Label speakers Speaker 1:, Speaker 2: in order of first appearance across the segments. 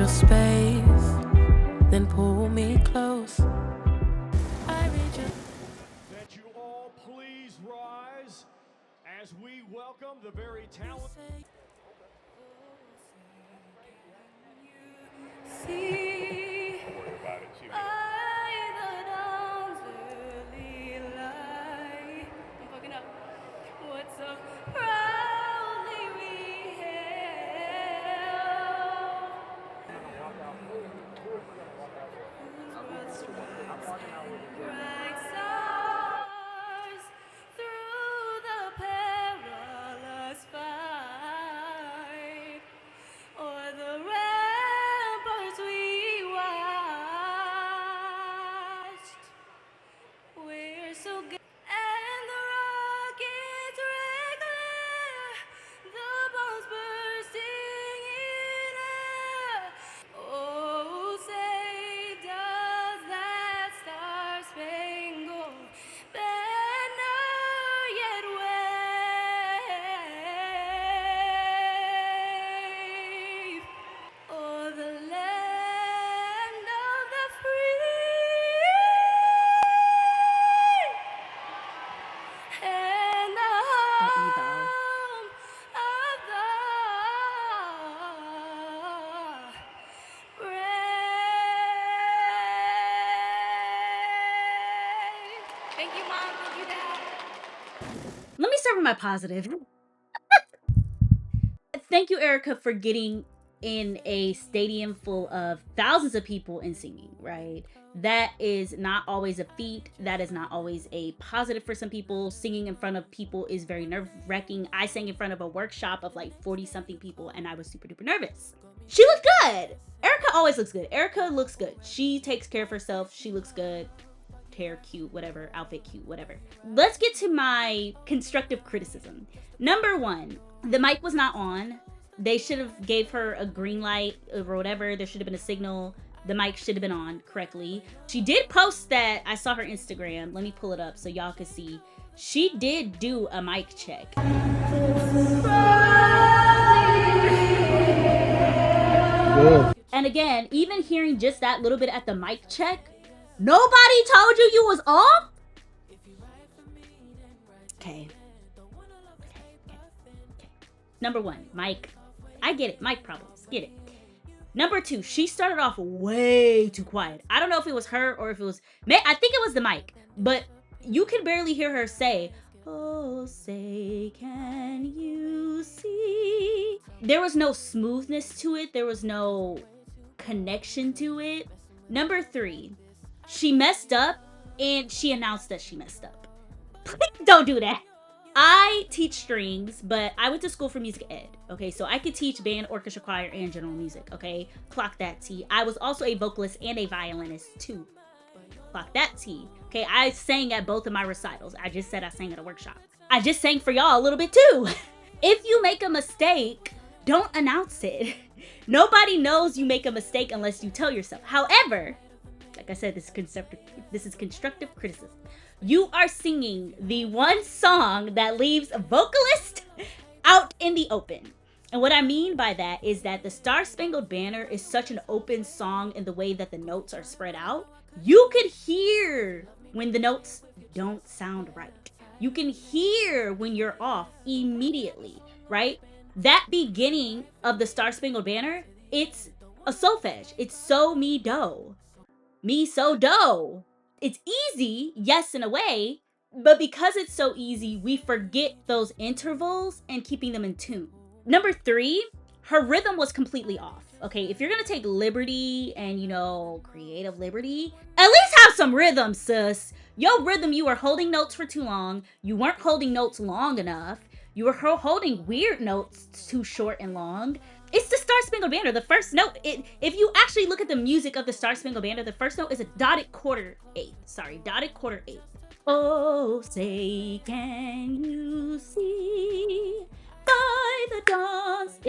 Speaker 1: little space, then pull me close. I read your
Speaker 2: That you all please rise as we welcome the very talented.
Speaker 3: See by the dawn's early light. I'm fucking up. What so proudly we hailed. Bright stars through the perilous fight, o'er the ramparts we watched. We're so good, and the rockets regular, the bombs bursting in air. Oh, say does that star-spangled banner yet wave o'er the land of the free and the home of the brave. Thank you, Mom. Thank you, Dad.
Speaker 4: Let me start with my positive. Thank you, Erica, for getting in a stadium full of thousands of people and singing, right? That is not always a feat. That is not always a positive for some people. Singing in front of people is very nerve-wracking. I sang in front of a workshop of like 40-something people and I was super duper nervous. She looked good. Erica always looks good. Erica looks good. She takes care of herself. She looks good. Hair cute, whatever, outfit cute, whatever. Let's get to my constructive criticism. Number one, the mic was not on. They should have gave her a green light or whatever. There should have been a signal. The mic should have been on correctly. She did post that. I saw her Instagram. Let me pull it up so y'all can see. She did do a mic check. And again, even hearing just that little bit at the mic check, nobody told you you was off? Okay. Number one, mic. I get it. Mic problems. Get it. Number two, she started off way too quiet. I don't know if it was her or if it was... I think it was the mic. But you can barely hear her say, oh, say, can you see? There was no smoothness to it. There was no connection to it. Number three, she messed up and she announced that she messed up. Please don't do that. I teach strings, but I went to school for music ed, okay? So I could teach band, orchestra, choir, and general music, okay? Clock that T. I was also a vocalist and a violinist too. Clock that T. Okay, I sang at both of my recitals. I just said I sang at a workshop. I just sang for y'all a little bit too. If you make a mistake, don't announce it. Nobody knows you make a mistake unless you tell yourself. However, like I said, this is constructive criticism. You are singing the one song that leaves a vocalist out in the open. And what I mean by that is that the Star Spangled Banner is such an open song in the way that the notes are spread out. You could hear when the notes don't sound right. You can hear when you're off immediately, right? That beginning of the Star Spangled Banner, it's a solfege. It's so, mi, do. Mi, so, do. It's easy, yes, in a way, but because it's so easy, we forget those intervals and keeping them in tune. Number three, her rhythm was completely off. Okay, if you're gonna take liberty and, you know, creative liberty, at least have some rhythm, sis. Your rhythm, you were holding notes for too long. You weren't holding notes long enough. You were holding weird notes too short and long. It's the Star Spangled Banner. The first note, if you actually look at the music of the Star Spangled Banner, the first note is a dotted quarter eighth. Oh, say, can you see by the dawn's...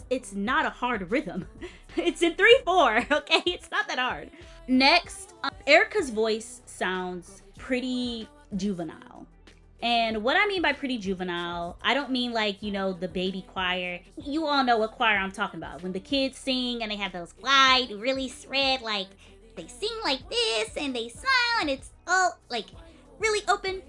Speaker 4: It's not a hard rhythm. It's in 3/4, okay? It's not that hard. Next, Erica's voice sounds pretty juvenile. And what I mean by pretty juvenile, I don't mean like, you know, the baby choir. You all know what choir I'm talking about. When the kids sing and they have those wide, really spread, like, they sing like this and they smile and it's all, like, really open.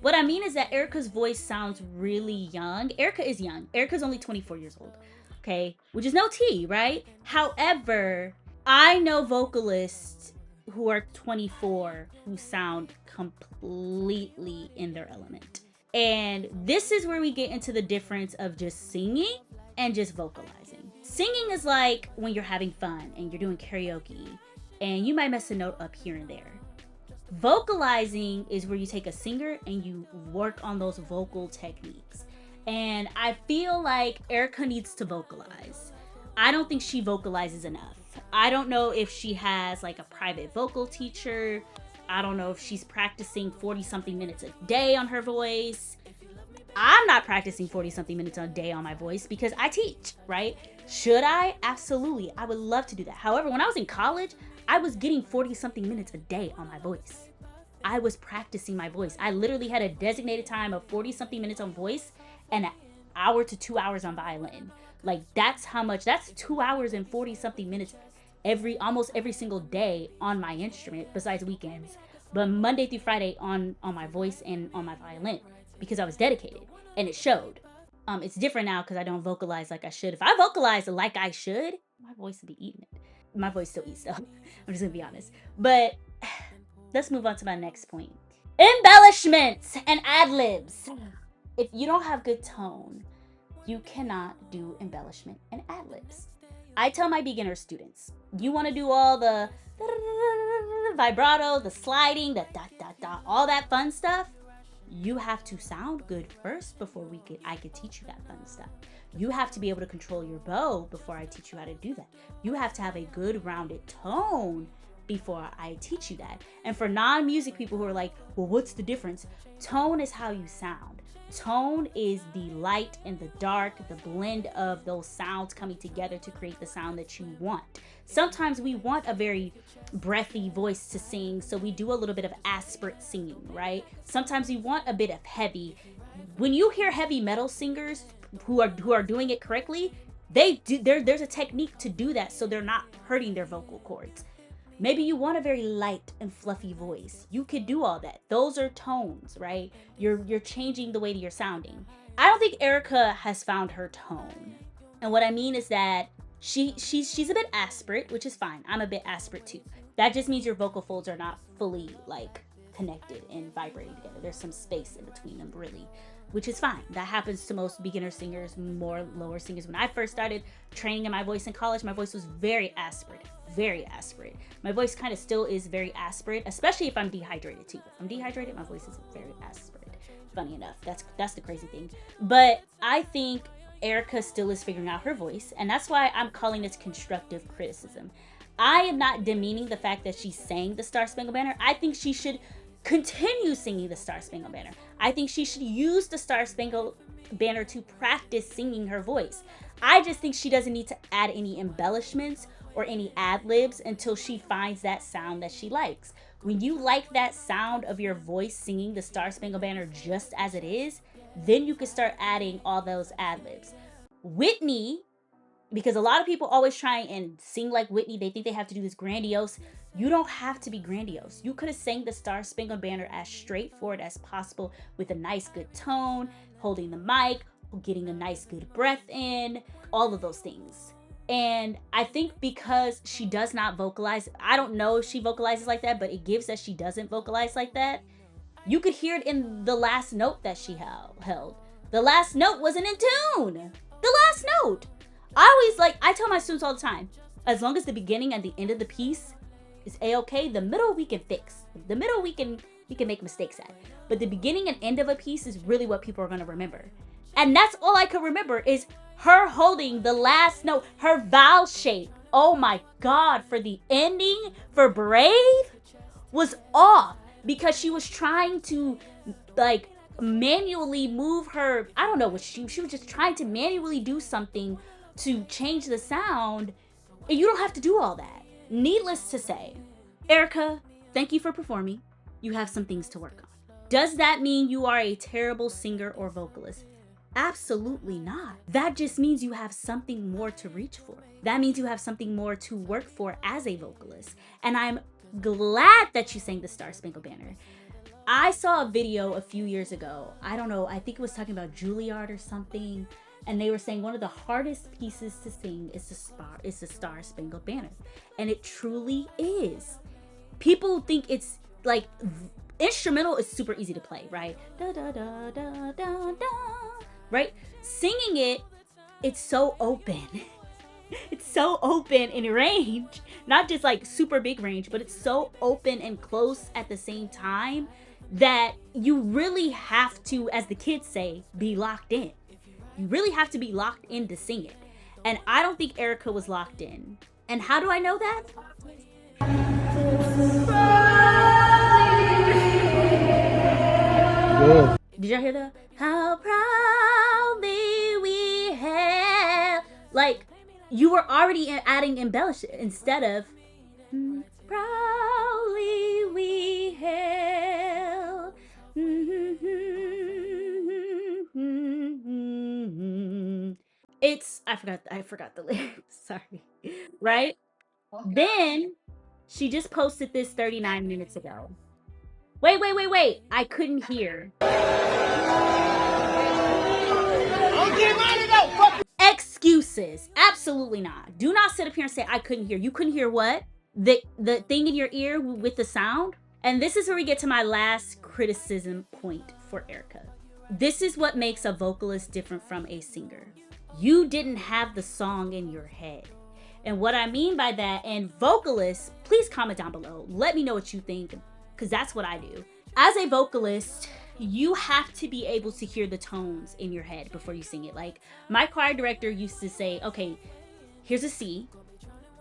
Speaker 4: What I mean is that Erica's voice sounds really young. Erica is young. Erica's only 24 years old, okay? Which is no tea, right? However, I know vocalists who are 24 who sound completely in their element. And this is where we get into the difference of just singing and just vocalizing. Singing is like when you're having fun and you're doing karaoke and you might mess a note up here and there. Vocalizing is where you take a singer and you work on those vocal techniques. And I feel like Erica needs to vocalize. I don't think she vocalizes enough. I don't know if she has like a private vocal teacher. I don't know if she's practicing 40 something minutes a day on her voice. I'm not practicing 40 something minutes a day on my voice because I teach, right? Should I? Absolutely. I would love to do that. However, when I was in college, I was getting 40 something minutes a day on my voice. I was practicing my voice. I literally had a designated time of 40 something minutes on voice and an hour to 2 hours on violin. Like that's 2 hours and 40 something minutes almost every single day on my instrument besides weekends, but Monday through Friday on my voice and on my violin because I was dedicated and it showed. It's different now because I don't vocalize like I should. If I vocalized like I should, my voice would be eating it. My voice still eats though. I'm just gonna be honest. But let's move on to my next point. Embellishments and ad-libs. If you don't have good tone, you cannot do embellishment and ad-libs. I tell my beginner students, you want to do all the vibrato, the sliding, the da, all that fun stuff, you have to sound good first before I could teach you that fun stuff. You have to be able to control your bow before I teach you how to do that. You have to have a good rounded tone before I teach you that. And for non-music people who are like, well, what's the difference? Tone is how you sound. Tone is the light and the dark, the blend of those sounds coming together to create the sound that you want. Sometimes we want a very breathy voice to sing, so we do a little bit of aspirate singing, right? Sometimes we want a bit of heavy. When you hear heavy metal singers who are doing it correctly, there's a technique to do that so they're not hurting their vocal cords. Maybe you want a very light and fluffy voice. You could do all that. Those are tones, right? You're changing the way that you're sounding. I don't think Erica has found her tone. And what I mean is that she's a bit aspirate, which is fine. I'm a bit aspirate too. That just means your vocal folds are not fully like connected and vibrating together. There's some space in between them really, which is fine. That happens to most beginner singers, more lower singers. When I first started training in my voice in college, my voice was very aspirate. Very aspirate. My voice kind of still is very aspirate, especially if I'm dehydrated too. If I'm dehydrated, my voice is very aspirate. Funny enough, that's the crazy thing. But I think Erica still is figuring out her voice, and that's why I'm calling this constructive criticism. I am not demeaning the fact that she sang the Star Spangled Banner. I think she should continue singing the Star Spangled Banner. I think she should use the Star Spangled Banner to practice singing her voice. I just think she doesn't need to add any embellishments or any ad-libs until she finds that sound that she likes. When you like that sound of your voice singing the Star Spangled Banner just as it is, then you can start adding all those ad-libs. Whitney, because a lot of people always try and sing like Whitney, they think they have to do this grandiose. You don't have to be grandiose. You could have sang the Star Spangled Banner as straightforward as possible with a nice good tone, holding the mic, getting a nice good breath in, all of those things. And I think because she does not vocalize, I don't know if she vocalizes like that, but it gives that she doesn't vocalize like that. You could hear it in the last note that she held. The last note wasn't in tune. The last note. I tell my students all the time, as long as the beginning and the end of the piece is a-okay, the middle we can fix. The middle we can make mistakes at. But the beginning and end of a piece is really what people are going to remember. And that's all I could remember is her holding the last note, her vowel shape. Oh my God, for the ending for Brave was off because she was trying to like manually move her. I don't know what she was just trying to manually do something to change the sound. And you don't have to do all that. Needless to say, Erica, thank you for performing. You have some things to work on. Does that mean you are a terrible singer or vocalist? Absolutely not. That just means you have something more to reach for. That means you have something more to work for as a vocalist. And I'm glad that you sang the Star Spangled Banner. I saw a video a few years ago. I don't know, I think it was talking about Juilliard or something. And they were saying one of the hardest pieces to sing is the Star Spangled Banner. And it truly is. People think it's like instrumental is super easy to play, right? Da da da da da da. Right? Singing it, it's so open. It's so open in range. Not just like super big range, but it's so open and close at the same time that you really have to, as the kids say, be locked in. You really have to be locked in to sing it. And I don't think Erica was locked in. And how do I know that?
Speaker 5: Good.
Speaker 4: Did y'all hear that? How proudly we hail. Like, you were already adding embellishment instead of proudly we hail. It's, I forgot the lyrics. Sorry. Right? Then she just posted this 39 minutes ago. Wait. I couldn't hear. Excuses. Absolutely not. Do not sit up here and say I couldn't hear. You couldn't hear what? The thing in your ear with the sound? And this is where we get to my last criticism point for Erica. This is what makes a vocalist different from a singer. You didn't have the song in your head. And what I mean by that, and vocalists, please comment down below. Let me know what you think, because that's what I do. As a vocalist, you have to be able to hear the tones in your head before you sing it. Like, my choir director used to say, okay, here's a C,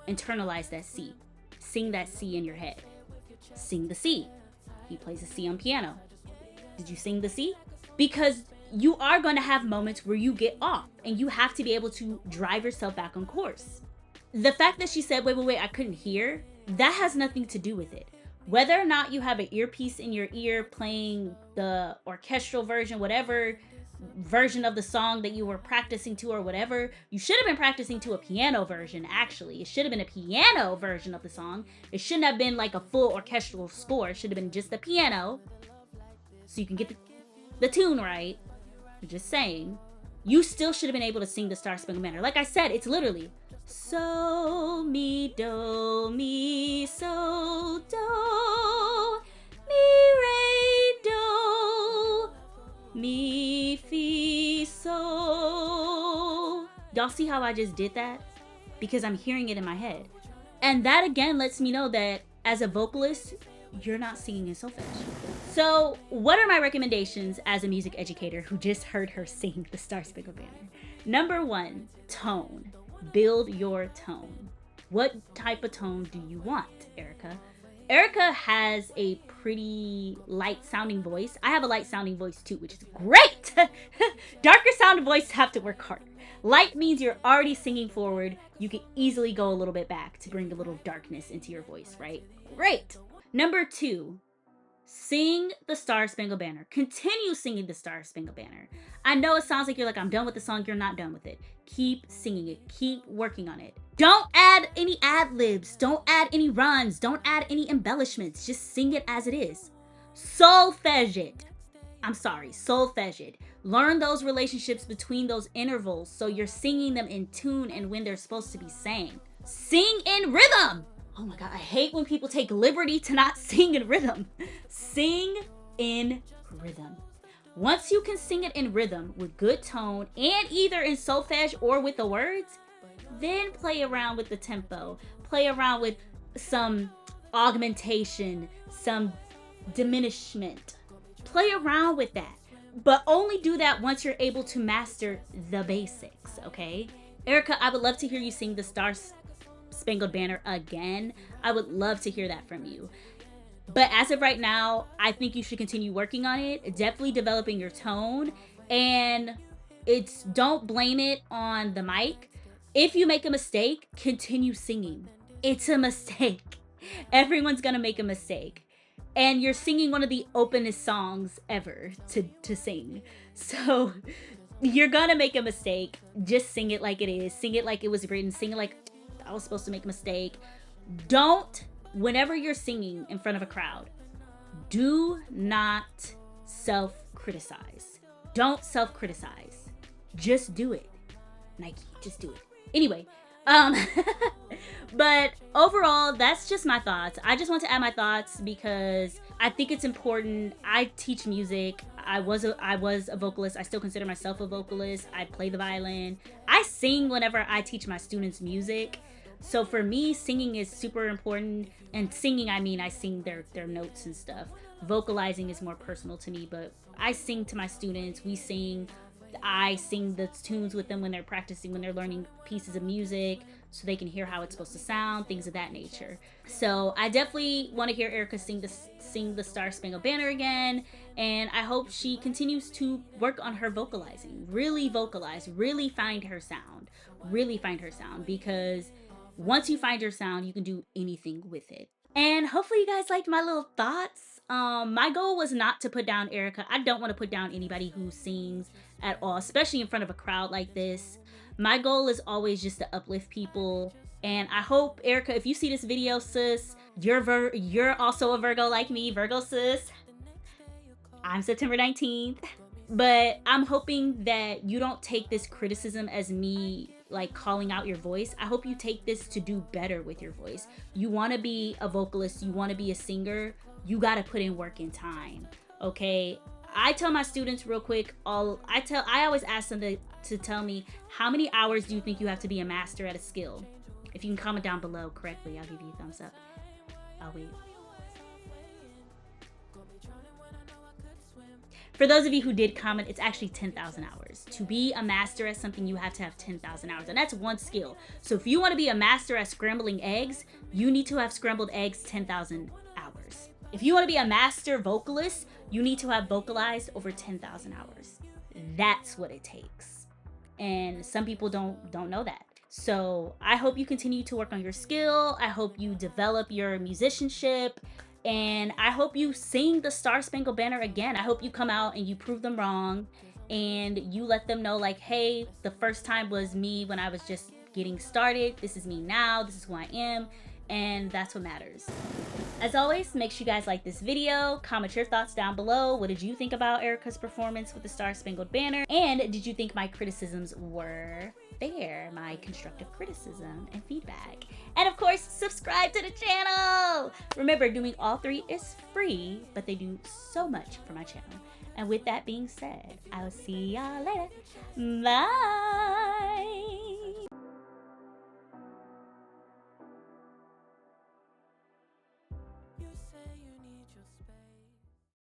Speaker 4: internalize that C. Sing that C in your head. Sing the C. He plays a C on piano. Did you sing the C? Because you are going to have moments where you get off, and you have to be able to drive yourself back on course. The fact that she said, wait, I couldn't hear, that has nothing to do with it. Whether or not you have an earpiece in your ear playing the orchestral version, whatever version of the song that you were practicing to or whatever, you should have been practicing to a piano version, actually. It should have been a piano version of the song. It shouldn't have been like a full orchestral score. It should have been just the piano so you can get the tune right. I'm just saying. You still should have been able to sing the Star Spangled Banner. Like I said, it's literally so, mi, do, so, mi, re, do, mi, fi, so. Y'all see how I just did that? Because I'm hearing it in my head. And that again lets me know that as a vocalist, you're not singing in solfege. So what are my recommendations as a music educator who just heard her sing the Star Spangled Banner? Number 1, tone. Build your tone. What type of tone do you want, Erica? Erica has a pretty light sounding voice. I have a light sounding voice too, which is great. Darker sounding voices have to work harder. Light means you're already singing forward. You can easily go a little bit back to bring a little darkness into your voice, right? Great. Number 2, sing the Star Spangled Banner. Continue singing the Star Spangled Banner. I know it sounds like you're like, I'm done with the song. You're not done with it. Keep singing it. Keep working on it. Don't add any ad-libs. Don't add any runs. Don't add any embellishments. Just sing it as it is. Solfege it. I'm sorry, solfege it. Learn those relationships between those intervals so you're singing them in tune and when they're supposed to be sang. Sing in rhythm. Oh my God, I hate when people take liberty to not sing in rhythm. Sing in rhythm. Once you can sing it in rhythm with good tone and either in solfege or with the words, then play around with the tempo. Play around with some augmentation, some diminishment. Play around with that. But only do that once you're able to master the basics, okay? Erica, I would love to hear you sing the Star Spangled Banner again. I would love to hear that from you. But as of right now, I think you should continue working on it, definitely developing your tone, and don't blame it on the mic. If you make a mistake, continue singing. It's a mistake. Everyone's gonna make a mistake. and you're singing one of the openest songs ever to sing. So you're gonna make a mistake. Just sing it like it is. Sing it like it was written. Sing it like I was supposed to make a mistake. Don't, whenever you're singing in front of a crowd, do not self-criticize. Don't self-criticize. Just do it. Nike, just do it. Anyway, but overall, that's just my thoughts. I just want to add my thoughts because I think it's important. I teach music. I was a vocalist. I still consider myself a vocalist. I play the violin. I sing whenever I teach my students music. So for me, singing is super important. And singing, I mean, I sing their notes and stuff. Vocalizing is more personal to me, but I sing to my students. We sing. I sing the tunes with them when they're practicing, when they're learning pieces of music, so they can hear how it's supposed to sound, things of that nature. So I definitely want to hear Erica sing the Star Spangled Banner again, and I hope she continues to work on her vocalizing. Really vocalize, really find her sound, because once you find your sound, you can do anything with it. And hopefully you guys liked my little thoughts. My goal was not to put down Erica. I don't want to put down anybody who sings at all, especially in front of a crowd like this. My goal is always just to uplift people. And I hope, Erica, if you see this video, sis, you're also a Virgo like me. Virgo sis. I'm September 19th. But I'm hoping that you don't take this criticism as me like calling out your voice. I hope you take this to do better with your voice. You want to be a vocalist, you want to be a singer, you got to put in work and time. Okay? I tell my students real quick, I always ask them to tell me, how many hours do you think you have to be a master at a skill? If you can comment down below correctly, I'll give you a thumbs up. I'll wait. For those of you who did comment, it's actually 10,000 hours. To be a master at something, you have to have 10,000 hours, and that's one skill. So if you want to be a master at scrambling eggs, you need to have scrambled eggs 10,000 hours. If you want to be a master vocalist, you need to have vocalized over 10,000 hours. That's what it takes. And some people don't know that. So I hope you continue to work on your skill. I hope you develop your musicianship. And I hope you sing the Star Spangled Banner again. I hope you come out and you prove them wrong. And you let them know like, hey, the first time was me when I was just getting started. This is me now. This is who I am. And that's what matters. As always, make sure you guys like this video. Comment your thoughts down below. What did you think about Erica's performance with the Star Spangled Banner? And did you think my criticisms were fair? My constructive criticism and feedback. And of course, subscribe to the channel. Remember, doing all three is free, but they do so much for my channel. And with that being said, I will see y'all later. Bye.
Speaker 1: You say you need your space.